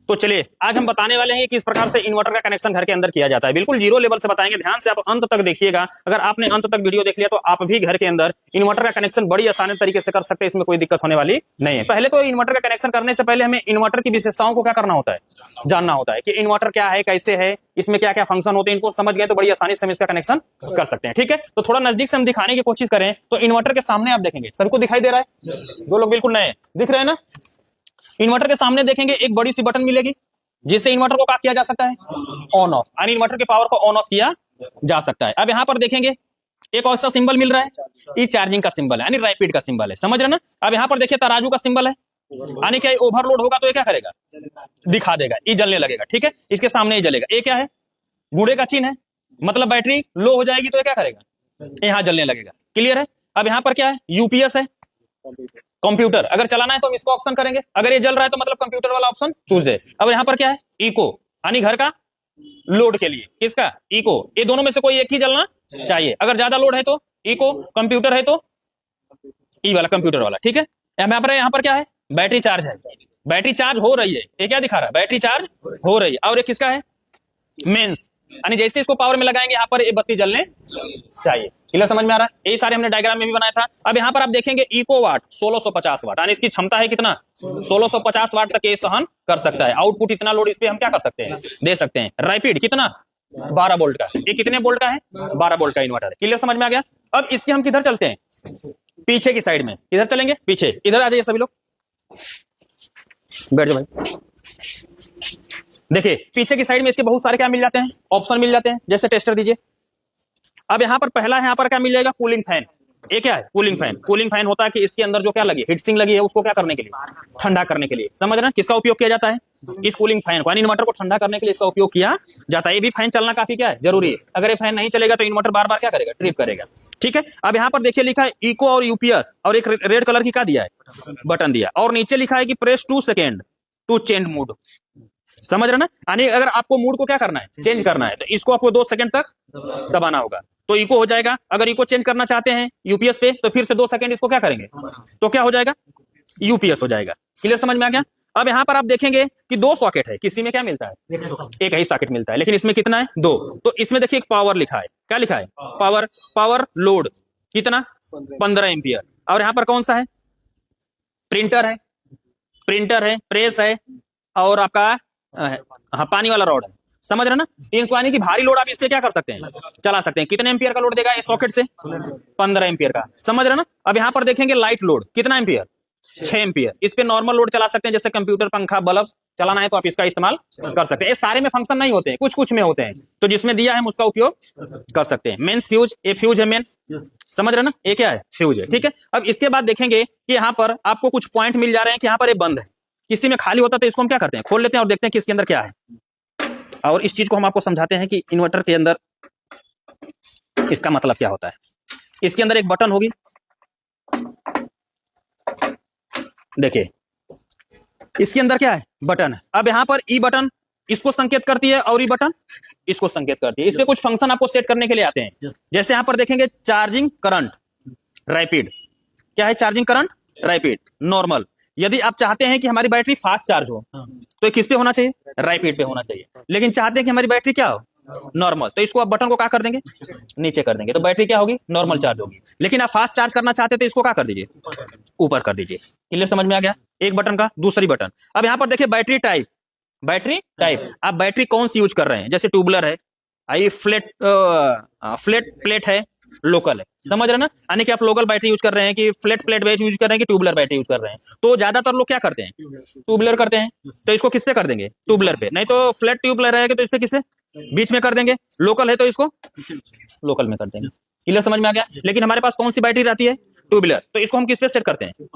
तो चलिए आज हम बताने वाले हैं कि किस प्रकार से इन्वर्टर का कनेक्शन घर के अंदर किया जाता है। बिल्कुल जीरो लेवल से बताएंगे, ध्यान से आप अंत तक देखिएगा। अगर आपने अंत तक वीडियो देख लिया तो आप भी घर के अंदर इन्वर्टर का कनेक्शन बड़ी आसानी तरीके से कर सकते हैं, इसमें कोई दिक्कत होने वाली नहीं है। पहले तो इन्वर्टर का कनेक्शन करने से पहले हमें इन्वर्टर की विशेषताओं को क्या करना होता है, जानना होता है कि इन्वर्टर क्या है, कैसे है, इसमें क्या क्या फंक्शन होते हैं। इनको समझ गए तो बड़ी आसानी से हम इसका कनेक्शन कर सकते हैं। ठीक है, तो थोड़ा नजदीक से हम दिखाने की कोशिश करें तो इन्वर्टर के सामने आप देखेंगे, सबको दिखाई दे रहा है, जो लोग बिल्कुल नए दिख रहे हैं ना, इन्वर्टर के सामने देखेंगे एक बड़ी सी बटन मिलेगी जिससे इन्वर्टर को क्या किया जा सकता है, ऑन ऑफ, यानी इन्वर्टर के पावर को ऑन ऑफ किया जा सकता है। अब यहां पर देखेंगे एक और सा सिंबल मिल रहा है, ये चार्जिंग का सिंबल है, यानी रैपिड का सिंबल है, समझ रहे ना। अब यहां पर देखिए तराजू का सिंबल है, यानी क्या ओवरलोड होगा तो ये क्या करेगा, दिखा देगा, ये जलने लगेगा। ठीक है, इसके सामने ये जलेगा। ये क्या है, गुड़े का चिन्ह है, मतलब बैटरी लो हो जाएगी तो ये क्या करेगा, यहां जलने लगेगा। क्लियर है। अब यहां पर क्या है, यूपीएस है, कंप्यूटर। अगर चलाना है तो हम इसको ऑप्शन करेंगे, अगर ये जल रहा है तो मतलब कंप्यूटर वाला ऑप्शन चूज है। अब यहाँ पर क्या है, इको, यानी घर का लोड के लिए, किसका, इको। ये दोनों में से कोई एक ही जलना चाहिए। अगर ज्यादा लोड है तो इको, कंप्यूटर है तो ई वाला, कंप्यूटर वाला। ठीक है, यहाँ पर क्या है, बैटरी चार्ज है, बैटरी चार्ज हो रही है। ये क्या दिखा रहा है, बैटरी चार्ज हो रही है। और ये किसका है, मेंस, यानी जैसे इसको पावर में लगाएंगे यहाँ पर ये बत्ती जलने चाहिए। क्लियर, समझ में आ रहा है। यही सारे हमने डायग्राम में भी बनाया था। अब यहाँ पर आप देखेंगे इको वाट 1650 वाट, यानी इसकी क्षमता है कितना, 1650 वाट तक ये सहन कर सकता है। आउटपुट इतना लोड इस पे हम क्या कर सकते हैं, दे सकते हैं। रैपिड कितना, 12 वोल्ट का। ये कितने वोल्ट का है, 12 वोल्ट का इन्वर्टर है। क्लियर, समझ में आ गया। अब इसके हम किधर चलते हैं, पीछे की साइड में। किधर चलेंगे, पीछे। इधर आ जाइए सभी लोग, बैठ जाओ भाई। देखिए पीछे की साइड में इसके बहुत सारे क्या मिल जाते हैं, ऑप्शन मिल जाते हैं। जैसे टेस्टर दीजिए। अब यहाँ पर पहला यहाँ पर क्या मिल जाएगा, कूलिंग फैन। ये क्या है, कूलिंग फैन। कूलिंग फैन होता है कि इसके अंदर जो क्या लगी, हीट सिंक लगी है, उसको क्या करने के लिए, ठंडा करने के लिए। समझ रहे हैं, किसका उपयोग किया जाता है, इस कूलिंग फैन को, यानी इन्वर्टर को ठंडा करने के लिए इसका उपयोग किया जाता है। ये भी फैन चलना काफी क्या है, जरूरी है। अगर ये फैन नहीं चलेगा तो इन्वर्टर बार बार क्या करेगा, ट्रिप करेगा। ठीक है। अब यहाँ पर देखिए लिखा है इको और यूपीएस, और एक रेड कलर की क्या दिया है, बटन दिया। और नीचे लिखा है कि press 2 second to change mood. समझ रहे ना, यानी अगर आपको मूड को क्या करना है, चेंज करना है, तो इसको आपको 2 सेकंड तक दबाना होगा तो इको हो जाएगा। अगर इको चेंज करना चाहते हैं यूपीएस पे तो फिर से 2 सेकंड इसको क्या करेंगे, तो क्या हो जाएगा, यूपीएस हो जाएगा। क्लियर, समझ में आ गया। अब यहाँ पर आप देखेंगे कि 2 सॉकेट है, किसी में क्या मिलता है, एक ही सॉकेट मिलता है, लेकिन इसमें कितना है, 2। तो इसमें देखिए एक पावर लिखा है, क्या लिखा है, पावर, पावर लोड कितना, 15 एम्पियर। और यहाँ पर कौन सा है, प्रिंटर है, प्रिंटर है, प्रेस है, और आपका हाँ पानी वाला रॉड है। समझ रहे ना, इनको यानी कि भारी लोड आप इससे क्या कर सकते हैं, चला सकते हैं। कितने एम्पियर का लोड देगा इस सॉकेट से, 15 एम्पियर का। समझ रहे ना। अब यहाँ पर देखेंगे लाइट लोड कितना एम्पियर, 6 एम्पियर। इस पे नॉर्मल लोड चला सकते हैं, जैसे कंप्यूटर, पंखा, बल्ब चलाना है तो आप इसका इस्तेमाल कर सकते हैं। ये सारे में फंक्शन नहीं होते हैं, कुछ कुछ में होते हैं, तो जिसमें दिया है हम उसका उपयोग कर सकते हैं। मेंस फ्यूज, ये फ्यूज है मेन, समझ रहे ना, ये क्या है, फ्यूज है। ठीक है। अब इसके बाद देखेंगे कि यहाँ पर आपको कुछ पॉइंट मिल जा रहे हैं कि यहाँ पर ये बंद है, किसी में खाली होता है तो इसको हम क्या करते हैं, खोल लेते हैं और देखते हैं कि इसके अंदर क्या है। और इस चीज को हम आपको समझाते हैं कि इन्वर्टर के अंदर इसका मतलब क्या होता है। इसके अंदर एक बटन होगी, देखिए इसके अंदर क्या है, बटन है। अब यहाँ पर ई बटन इसको संकेत करती है और ई बटन इसको संकेत करती है। इसमें कुछ फंक्शन आपको सेट करने के लिए आते हैं। जैसे यहाँ पर देखेंगे चार्जिंग करंट रैपिड, क्या है, चार्जिंग करंट रैपिड, नॉर्मल। यदि आप चाहते हैं कि हमारी बैटरी फास्ट चार्ज हो तो किस पे होना चाहिए, रैपिड पे होना चाहिए। लेकिन चाहते हैं कि हमारी बैटरी क्या हो, नॉर्मल, तो इसको आप बटन को क्या कर देंगे, नीचे कर देंगे, तो बैटरी क्या होगी, नॉर्मल चार्ज होगी। लेकिन आप फास्ट चार्ज करना चाहते हैं तो इसको क्या कर दीजिए, ऊपर कर दीजिए। क्लियर, समझ में आ गया, एक बटन का दूसरी बटन। अब यहाँ पर देखिए बैटरी टाइप, बैटरी टाइप, आप बैटरी कौन सी यूज कर रहे हैं, जैसे ट्यूबलर है, आई फ्लैट फ्लैट प्लेट है, लोकल है। समझ रहे ना, यानी कि आप लोकल बैटरी यूज कर रहे हैं कि फ्लैट प्लेट बैटरी यूज कर रहे हैं कि ट्यूबलर बैटरी यूज कर रहे हैं। तो ज्यादातर लोग क्या करते हैं, ट्यूबलर करते हैं, तो इसको किस पे कर देंगे, ट्यूबलर पे। नहीं तो फ्लैट ट्यूबलर रहेगा तो इस पे किससे, बीच में कर देंगे। लोकल है तो इसको लोकल में कर देंगे। क्लियर, समझ में आ गया। लेकिन हमारे पास कौन सी बैटरी रहती है, ट्यूबलर, तो इसको हम किस पे सेट करते हैं,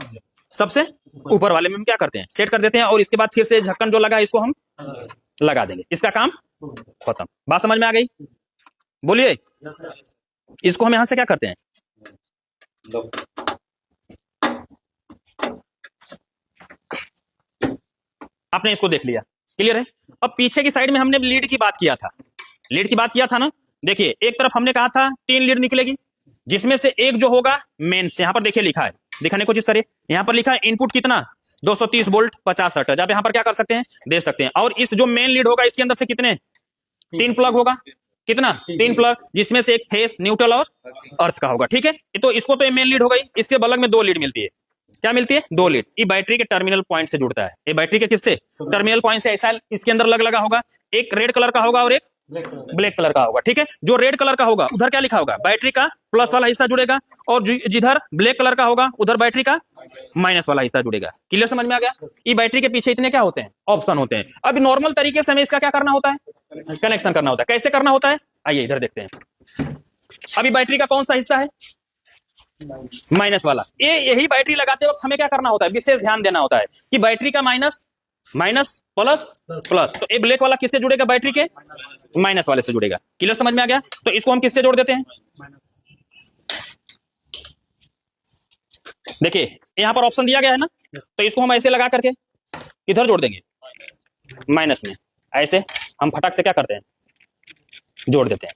सबसे ऊपर वाले में हम क्या करते हैं, सेट कर देते हैं। और इसके बाद फिर से ढक्कन जो लगा है इसको हम लगा देंगे, इसका काम खत्म। बात समझ में आ गई, बोलिए। इसको हम यहां से क्या करते हैं, आपने इसको देख लिया, क्लियर है। अब पीछे की साइड में हमने लीड की बात किया था, लीड की बात किया था ना। देखिए एक तरफ हमने कहा था 3 लीड निकलेगी, जिसमें से एक जो होगा मेंस, यहां पर देखिए लिखा है, दिखाने की कोशिश करिए। यहां पर लिखा है इनपुट कितना, 230 वोल्ट 50 हर्ट्ज। आप यहाँ पर क्या कर सकते हैं, दे सकते हैं। और इस जो मेन लीड होगा इसके अंदर से कितने 3 प्लग होगा, कितना 3 प्लग, जिसमें से एक फेस, न्यूट्रल और अर्थ का होगा। ठीक है, तो इसको तो ये मेन लीड हो गई, इसके बगल में 2 लीड मिलती है। क्या मिलती है, 2 लीड। ये बैटरी के टर्मिनल पॉइंट से जुड़ता है, ये बैटरी के किससे, टर्मिनल पॉइंट से। ऐसा इसके अंदर लगा होगा, एक रेड कलर का होगा और एक ब्लैक कलर का होगा। ठीक है, जो रेड कलर का होगा उधर क्या लिखा होगा, बैटरी का प्लस वाला हिस्सा जुड़ेगा, और जिधर ब्लैक कलर का होगा उधर बैटरी का माइनस वाला हिस्सा जुड़ेगा। क्लियर, समझ में आ गया। ये बैटरी के पीछे इतने क्या होते हैं, ऑप्शन होते हैं। अब नॉर्मल तरीके से हमें इसका क्या करना होता है, कनेक्शन करना होता है। कैसे करना होता है, आइए इधर देखते हैं। अभी बैटरी का कौन सा हिस्सा है, माइनस वाला। यही बैटरी लगाते वक्त हमें क्या करना होता है, विशेष ध्यान देना होता है कि बैटरी का माइनस माइनस प्लस प्लस, तो ये ब्लैक वाला किससे जुड़ेगा, बैटरी के माइनस वाले से जुड़ेगा। क्लियर, समझ में आ गया। तो इसको हम किससे जोड़ देते हैं, देखिए यहां पर ऑप्शन दिया गया है ना, तो इसको हम ऐसे लगा करके किधर जोड़ देंगे, माइनस में। ऐसे हम फटाक से क्या करते हैं, जोड़ देते हैं।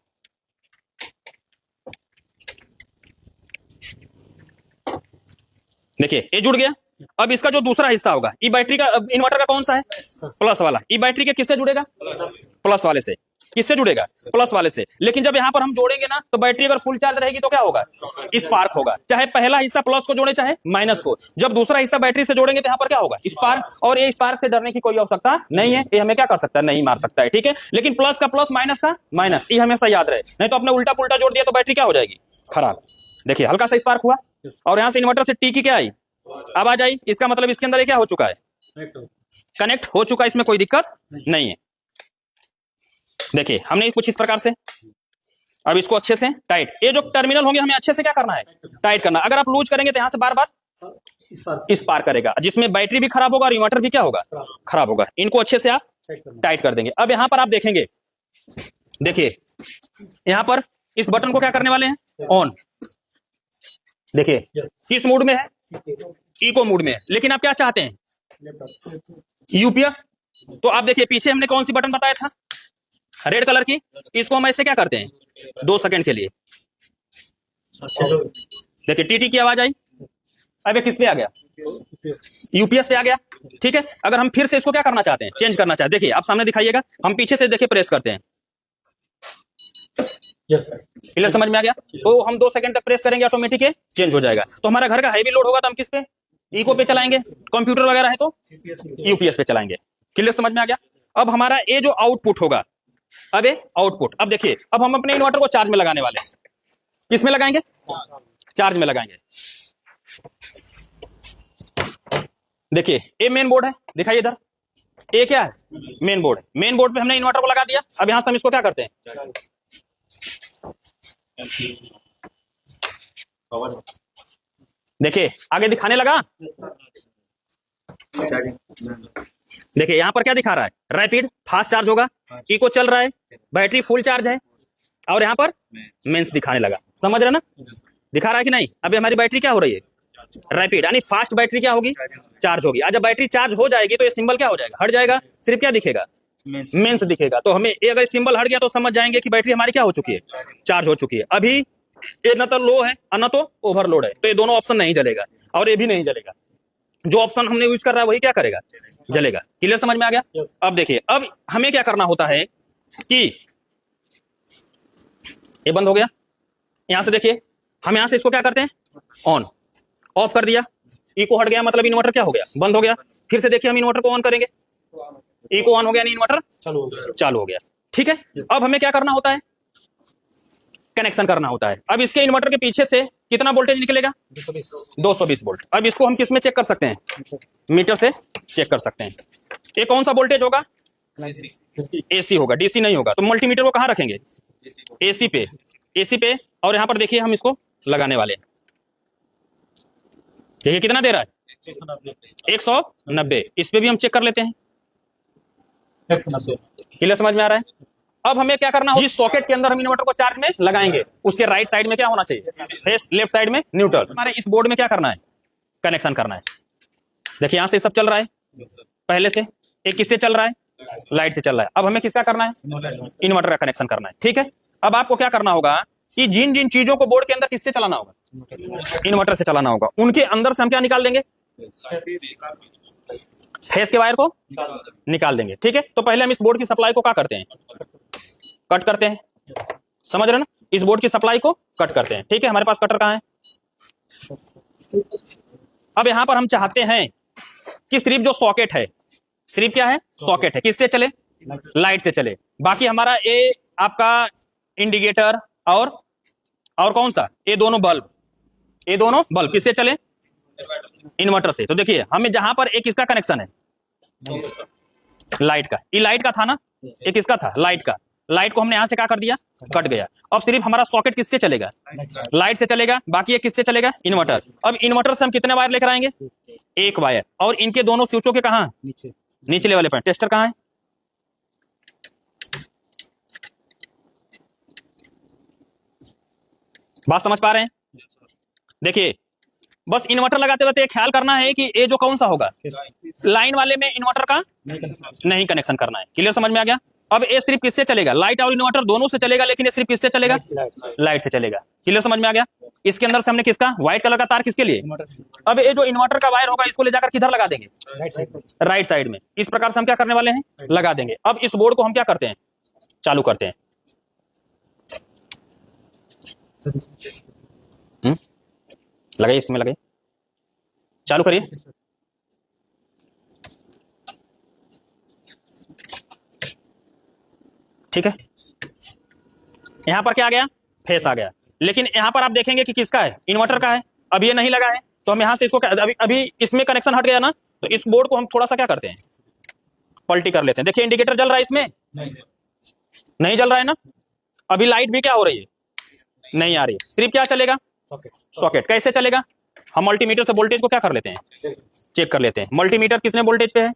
देखिए ये जुड़ गया। अब इसका जो दूसरा हिस्सा होगा, ई बैटरी का, इन्वर्टर का कौन सा है, प्लस वाला। ई बैटरी के किससे जुड़ेगा, प्लस वाले से। किससे जुड़ेगा, प्लस वाले से। लेकिन जब यहां पर हम जोड़ेंगे ना, तो बैटरी अगर फुल चार्ज रहेगी तो क्या होगा, स्पार्क होगा। चाहे पहला हिस्सा प्लस को जोड़े चाहे माइनस को, जब दूसरा हिस्सा बैटरी से जोड़ेंगे तो यहाँ पर क्या होगा, स्पार्क। और ये स्पार्क से डरने की कोई आवश्यकता नहीं है, ये हमें क्या कर सकता है, नहीं मार सकता है। ठीक है, लेकिन प्लस का प्लस माइनस का माइनस, ये हमेशा याद रहे, नहीं तो अपने उल्टा पुल्टा जोड़ दिया तो बैटरी क्या हो जाएगी, खराब। देखिए हल्का सा स्पार्क हुआ, और यहां से इन्वर्टर से टी की क्या आई, आवाज आई। इसका मतलब इसके अंदर क्या हो चुका है, कनेक्ट हो चुका है, इसमें कोई दिक्कत नहीं है। देखिए हमने कुछ इस प्रकार से, अब इसको अच्छे से टाइट, ये जो टर्मिनल होंगे हमें अच्छे से क्या करना है, टाइट करना। अगर आप लूज करेंगे तो यहां से बार बार स्पार्क करेगा, जिसमें बैटरी भी खराब होगा और इन्वर्टर भी क्या होगा, खराब होगा। इनको अच्छे से आप टाइट कर देंगे। अब यहां पर आप देखेंगे, देखिए यहां पर इस बटन को क्या करने वाले हैं, ऑन। देखिए किस मूड में है, इको मूड में है। लेकिन आप क्या चाहते हैं, यूपीएस। तो आप देखिए पीछे हमने कौन सी बटन बताया था, रेड कलर की। इसको हम ऐसे क्या करते हैं, 2 सेकंड के लिए। देखिए टीटी की आवाज आई, अब किस पे आ गया, यूपीएस पे आ गया। ठीक है, अगर हम फिर से इसको क्या करना चाहते हैं, चेंज करना चाहते हैं, देखिए आप सामने दिखाइएगा, हम पीछे से देखिए प्रेस करते हैं। क्लियर, समझ में आ गया। तो हम 2 सेकंड तक प्रेस करेंगे, ऑटोमेटिक चेंज हो जाएगा। तो हमारा घर का हैवी लोड होगा तो हम किस पे, इको पे चलाएंगे। कंप्यूटर वगैरह है तो यूपीएस पे चलाएंगे। क्लियर, समझ में आ गया। अब हमारा ये जो आउटपुट होगा, अब ये आउटपुट, अब देखिए अब हम अपने इन्वर्टर को चार्ज में लगाने वाले हैं। किस में लगाएंगे, चार्ज में लगाएंगे। देखिए ये मेन बोर्ड है, दिखाइए इधर, ये क्या है, मेन बोर्ड है। मेन बोर्ड पे हमने इन्वर्टर को लगा दिया। अब यहां से हम इसको क्या करते हैं, देखिए आगे दिखाने लगा। देखिए यहां पर क्या दिखा रहा है, रैपिड फास्ट चार्ज होगा, इको चल रहा है, बैटरी फुल चार्ज है, और यहां पर मेंस दिखाने लगा। समझ रहे ना, दिखा रहा है कि नहीं। अभी हमारी बैटरी क्या हो रही है, रैपिड, यानी फास्ट बैटरी क्या होगी, चार्ज होगी। आज जब बैटरी चार्ज हो जाएगी तो ये सिंबल क्या हो जाएगा, हट जाएगा, सिर्फ क्या दिखेगा, मेंस दिखेगा। तो हमें ये अगर सिंबल हट गया तो समझ जाएंगे कि बैटरी हमारी क्या हो चुकी है, चार्ज हो चुकी है। अभी ये न तो लो है और न तो ओवरलोड है, तो ये दोनों ऑप्शन नहीं जलेगा, और ये भी नहीं जलेगा। जो ऑप्शन हमने यूज कर रहा है वही क्या करेगा, जलेगा। क्लियर, समझ में आ गया। अब देखिए अब हमें क्या करना होता है कि ये बंद हो गया, यहां से देखिए हम यहां से इसको क्या करते हैं, ऑन, ऑफ कर दिया, इको हट गया, मतलब इन्वर्टर क्या हो गया, बंद हो गया। फिर से देखिए हम इन्वर्टर को ऑन करेंगे, इको ऑन हो गया, इन्वर्टर चालू हो गया। ठीक है, अब हमें क्या करना होता है, कनेक्शन करना होता है। अब इसके इन्वर्टर के पीछे से कितना वोल्टेज निकलेगा, 220 वोल्ट। अब इसको हम किस में चेक कर सकते हैं, मीटर से चेक कर सकते हैं। ये कौन सा वोल्टेज होगा, एसी होगा, डीसी नहीं होगा। तो मल्टीमीटर को कहां रखेंगे, एसी पे, एसी पे। और यहां पर देखिए हम इसको लगाने वाले हैं। देखिए कितना दे रहा है, 190। इस पे भी हम चेक कर लेते हैं। क्लियर, समझ में आ रहा है। अब हमें क्या करना होगा, जिस सॉकेट के अंदर हम इन्वर्टर को चार्ज में लगाएंगे उसके राइट साइड में क्या होना चाहिए, फेस, लेफ्ट साइड में न्यूट्रल। हमारे इस बोर्ड में क्या करना है, कनेक्शन करना है। देखिए यहां से सब चल रहा है पहले से, एक किससे चल रहा है, लाइट से चल रहा है। अब हमें किसका करना है, इन्वर्टर का कनेक्शन करना है। ठीक है, अब आपको क्या करना होगा कि जिन जिन चीजों को बोर्ड के अंदर किससे चलाना होगा, इन्वर्टर से चलाना होगा, उनके अंदर से हम क्या निकाल देंगे, फेस के वायर को निकाल देंगे। ठीक है, तो पहले हम इस बोर्ड की सप्लाई को क्या करते हैं, कट करते हैं। समझ रहे ना, इस बोर्ड की सप्लाई को कट करते हैं। ठीक है, हमारे पास कटर कहाँ है। अब यहां पर हम चाहते हैं कि सिर्फ जो सॉकेट है, सिर्फ क्या है, सॉकेट है, किससे चले, लाइट से चले। बाकी हमारा ये आपका इंडिकेटर और कौन सा, ये दोनों बल्ब किससे चले, इन्वर्टर से। तो देखिए हमें जहां पर एक इसका कनेक्शन है लाइट का, ये लाइट का था ना, एक इसका था लाइट का, लाइट को हमने यहां से क्या कर दिया, कट गया। अब सिर्फ हमारा सॉकेट किससे चलेगा, लाइट से चलेगा। बाकी ये किससे चलेगा, इन्वर्टर। अब इन्वर्टर से हम कितने वायर लेकर आएंगे, एक वायर, और इनके दोनों स्विचों के कहां, नीचले वाले पर। टेस्टर कहां है, बात समझ पा रहे हैं। देखिए बस इन्वर्टर लगाते वक्त ख्याल करना है कि ये जो कौन सा होगा, लाइन वाले में इन्वर्टर का नहीं कनेक्शन करना है। क्लियर, समझ में आ गया। अब ये सिर्फ किससे चलेगा, लाइट और इन्वर्टर दोनों से चलेगा, लेकिन ये सिर्फ किससे चलेगा, लाइट से चलेगा। क्लियर, समझ में आ गया। इसके अंदर से हमने किसका, व्हाइट कलर का तार किसके लिए, अब ये जो इन्वर्टर का वायर होगा इसको ले जाकर किधर लगा देंगे, राइट साइड में। इस प्रकार से हम क्या करने वाले हैं, लगा देंगे। अब इस बोर्ड को हम क्या करते हैं, चालू करते हैं। लगाइए, इसमें लगाइए, चालू करिए। ठीक है, यहां पर क्या आ गया, फेस आ गया। लेकिन यहां पर आप देखेंगे कि किसका है, इन्वर्टर का है। अब ये नहीं लगा है, तो हम यहां से इसको अभी इसमें कनेक्शन हट गया ना, तो इस बोर्ड को हम थोड़ा सा क्या करते हैं, पलटी कर लेते हैं। देखिए इंडिकेटर जल रहा है, इसमें नहीं जल रहा है ना। अभी लाइट भी क्या हो रही है, नहीं आ रही है। सिर्फ क्या चलेगा, सॉकेट। कैसे चलेगा, हम मल्टीमीटर से वोल्टेज को क्या कर लेते हैं, चेक कर लेते हैं। मल्टीमीटर कितने वोल्टेज पे है,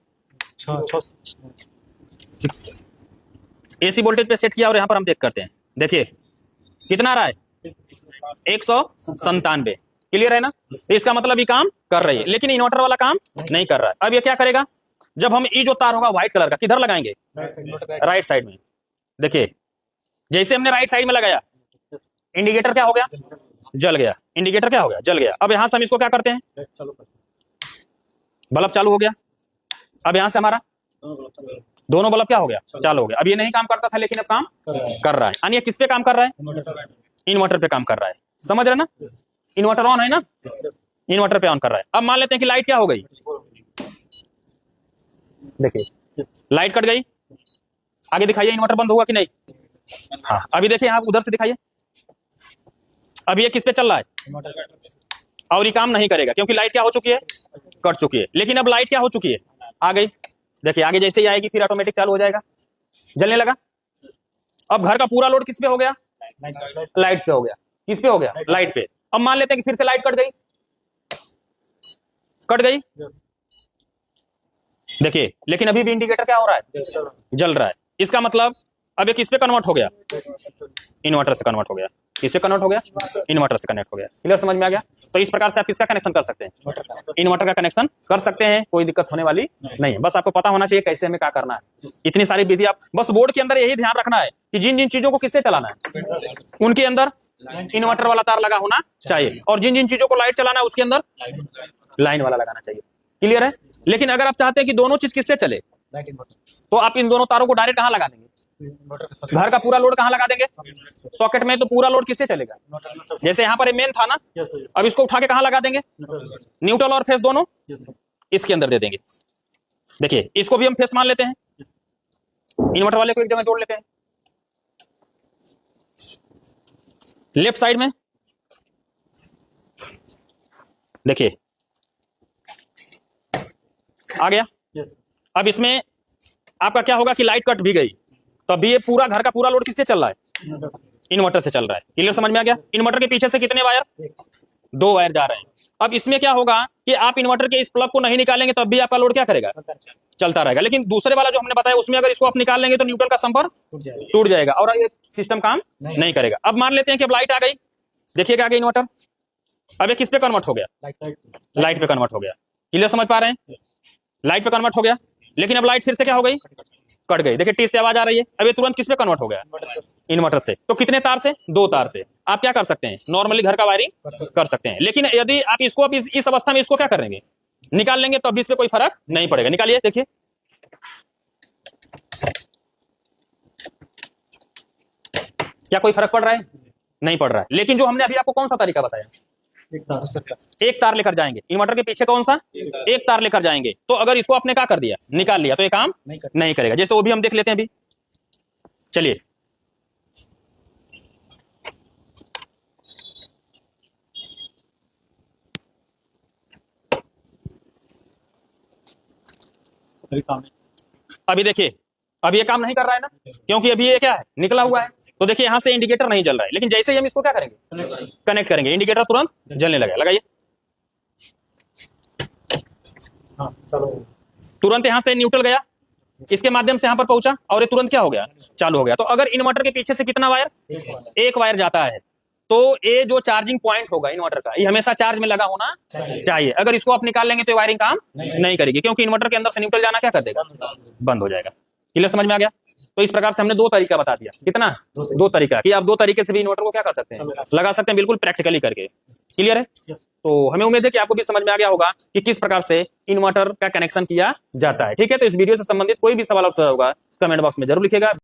एसी वोल्टेज पे सेट किया, और यहां पर हम चेक करते हैं। देखिए कितना आ रहा है, 197। क्लियर है ना, इसका मतलब ये काम कर रही है, लेकिन इन्वर्टर वाला काम नहीं कर रहा है। अब ये क्या करेगा, जब हम ये जो तार होगा व्हाइट कलर का किधर लगाएंगे, राइट साइड में। देखिए जैसे हमने राइट साइड में लगाया, इंडिकेटर क्या हो गया, जल गया। इंडिकेटर क्या हो गया, जल गया। अब यहां से हम इसको क्या करते हैं, बल्ब चालू हो गया। अब यहां से हमारा दोनों बल्ब क्या हो गया, चालू हो गया। अब ये नहीं काम करता था, लेकिन अब काम कर रहा है। यानी किस पे काम कर रहा है, इन्वर्टर पे काम कर रहा है। समझ रहे ना, इन्वर्टर ऑन है ना, इन्वर्टर पे ऑन कर रहा है। अब मान लेते हैं कि लाइट क्या हो गई, देखिए लाइट कट गई। आगे दिखाइए इन्वर्टर बंद होगा कि नहीं। हाँ अभी देखिए आप उधर से दिखाइए। अब ये किस पे चल रहा है, और ये काम नहीं करेगा, क्योंकि लाइट क्या हो चुकी है, कट चुकी है। लेकिन अब लाइट क्या हो चुकी है, आ गई। देखिए आगे जैसे ही आएगी फिर ऑटोमेटिक चालू हो जाएगा, जलने लगा। अब घर का पूरा लोड किस पे हो गया, लाइट पे हो गया। किस पे हो गया, लाइट पे। अब मान लेते हैं कि फिर से लाइट कट गई, कट गई। देखिए लेकिन अभी भी इंडिकेटर क्या हो रहा है, जल रहा है। इसका मतलब अब ये किस पे कन्वर्ट हो गया, इन्वर्टर से कन्वर्ट हो गया। किससे कन्वर्ट हो गया, इन्वर्टर से कनेक्ट हो गया। क्लियर, समझ में आ गया। तो इस प्रकार से आप किसका कनेक्शन कर सकते हैं, इन्वर्टर का कनेक्शन कर सकते हैं, कोई दिक्कत होने वाली नहीं है। बस आपको पता होना चाहिए कैसे हमें क्या करना है। इतनी सारी विधि आप बस बोर्ड के अंदर यही ध्यान रखना है कि जिन जिन चीजों को किससे चलाना है, उनके अंदर इन्वर्टर वाला तार लगा होना चाहिए, और जिन जिन चीजों को लाइट चलाना है उसके अंदर लाइन वाला लगाना चाहिए। क्लियर है। लेकिन अगर आप चाहते हैं कि दोनों चीज किससे चले, तो आप इन दोनों तारों को डायरेक्ट कहां लगा देंगे, घर का पूरा लोड कहां लगा देंगे, सॉकेट में। तो पूरा लोड किससे चलेगा, जैसे यहां पर मेन था ना, अब इसको उठा के कहां लगा देंगे, न्यूट्रल और फेस दोनों इसके अंदर दे देंगे। देखिए इसको भी हम फेस मान लेते हैं, इन्वर्टर वाले को एक जगह जोड़ लेते हैं। लेफ्ट साइड में देखिए आ गया। अब इसमें आपका क्या होगा कि लाइट कट भी गई, तो अभी ये पूरा घर का पूरा लोड किससे चल रहा है, इन्वर्टर से चल रहा है। क्लियर, समझ में आ गया। इन्वर्टर के पीछे से कितने वायर, 2 वायर जा रहे हैं। अब इसमें क्या होगा कि आप इन्वर्टर के इस प्लग को नहीं निकालेंगे तो अभी आपका लोड क्या करेगा, चलता रहेगा। लेकिन दूसरे वाला जो हमने बताया उसमें अगर इसको आप निकाल लेंगे तो न्यूट्रल का संपर्क टूट जाएगा और ये सिस्टम काम नहीं करेगा। अब मान लेते हैं कि अब लाइट आ गई, देखिएगा आगे इन्वर्टर अब ये किस पे कन्वर्ट हो गया, लाइट पे कन्वर्ट हो गया। क्लियर, समझ पा रहे हैं, लाइट पे कन्वर्ट हो गया। लेकिन अब लाइट फिर से क्या हो गई, कट गई। देखिए टी से आवाज आ रही है। अब ये तुरंत किस पे कन्वर्ट हो गया, इन्वर्टर से। तो कितने तार से, 2 तार से। आप क्या कर सकते हैं, नॉर्मली घर का वायरिंग कर सकते हैं। लेकिन यदि आप इसको इस अवस्था में इसको क्या करेंगे, निकाल लेंगे तो अभी इस पे कोई फर्क नहीं पड़ेगा। निकालिए, देखिए क्या कोई फर्क पड़ रहा है? नहीं पड़ रहा है। लेकिन जो हमने अभी आपको कौन सा तरीका बताया, एक तार लेकर जाएंगे, इन्वर्टर के पीछे कौन सा एक तार लेकर जाएंगे, तो अगर इसको आपने क्या कर दिया, निकाल लिया, तो ये काम नहीं करेगा। जैसे वो भी हम देख लेते हैं अभी, चलिए अभी देखिए, अभी ये काम नहीं कर रहा है ना, क्योंकि अभी ये क्या है, निकला हुआ है। तो देखिए यहां से इंडिकेटर नहीं जल रहा है, लेकिन जैसे ही हम इसको क्या करेंगे, कनेक्ट करेंगे, इंडिकेटर तुरंत जलने लगेगा। लगाइए, तुरंत यहां से न्यूट्रल गया, इसके माध्यम से यहां पर पहुंचा और ये तुरंत क्या हो गया, चालू हो गया। तो अगर इन्वर्टर के पीछे से कितना वायर, एक वायर जाता है, तो ये जो चार्जिंग पॉइंट होगा इन्वर्टर का, ये हमेशा चार्ज में लगा होना चाहिए। अगर इसको आप निकाल लेंगे तो ये वायरिंग काम नहीं करेगी, क्योंकि इन्वर्टर के अंदर से न्यूट्रल जाना क्या कर देगा, बंद हो जाएगा। क्लियर, समझ में आ गया? तो इस प्रकार से हमने दो तरीका बता दिया। कितना? दो तरीका, कि आप दो तरीके से भी इन्वर्टर को क्या कर सकते हैं, लगा सकते हैं, बिल्कुल प्रैक्टिकली करके। क्लियर है? तो हमें उम्मीद है कि आपको भी समझ में आ गया होगा कि किस प्रकार से इन्वर्टर का कनेक्शन किया जाता है। ठीक है, तो इस वीडियो से संबंधित कोई भी सवाल अवसर होगा कमेंट बॉक्स में जरूर लिखिएगा।